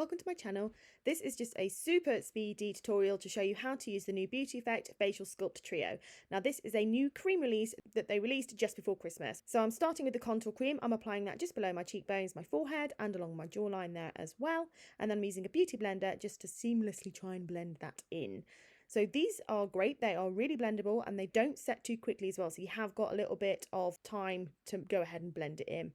welcome to my channel. This is just a super speedy tutorial to show you how to use the new Beautifect Facial Sculpt Trio. Now this is a new cream release that they released just before Christmas. So I'm starting with the contour cream. I'm applying that just below my cheekbones, my forehead and along my jawline there as well. And then I'm using a beauty blender just to seamlessly try and blend that in. So these are great, they are really blendable and they don't set too quickly as well, so you have got a little bit of time to go ahead and blend it in.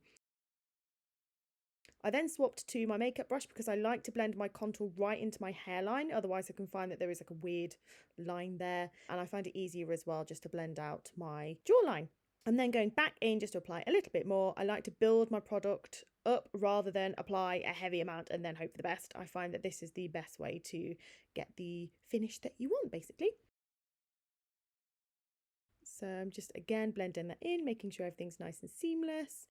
I then swapped to my makeup brush because I like to blend my contour right into my hairline, otherwise I can find that there is like a weird line there, and I find it easier as well just to blend out my jawline. And then going back in just to apply a little bit more, I like to build my product up rather than apply a heavy amount and then hope for the best. I find that this is the best way to get the finish that you want, basically. So I'm just again blending that in, making sure everything's nice and seamless.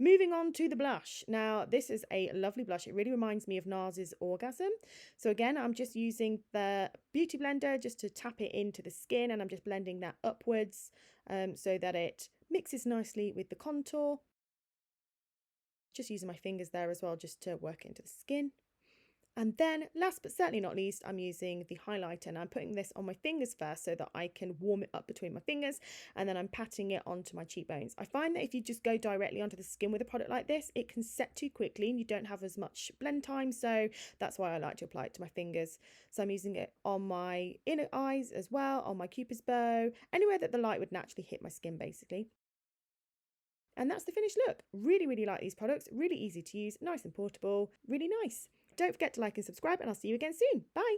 Moving on to the blush. Now this is a lovely blush. It really reminds me of NARS's Orgasm. So again, I'm just using the beauty blender just to tap it into the skin, and I'm just blending that upwards so that it mixes nicely with the contour. Just using my fingers there as well just to work it into the skin. And then last but certainly not least, I'm using the highlighter, and I'm putting this on my fingers first so that I can warm it up between my fingers, and then I'm patting it onto my cheekbones. I find that if you just go directly onto the skin with a product like this, it can set too quickly and you don't have as much blend time, so that's why I like to apply it to my fingers. So I'm using it on my inner eyes as well, on my cupid's bow, anywhere that the light would naturally hit my skin basically. And that's the finished look. Really, really like these products. Really easy to use, nice and portable, really nice. Don't forget to like and subscribe, and I'll see you again soon. Bye.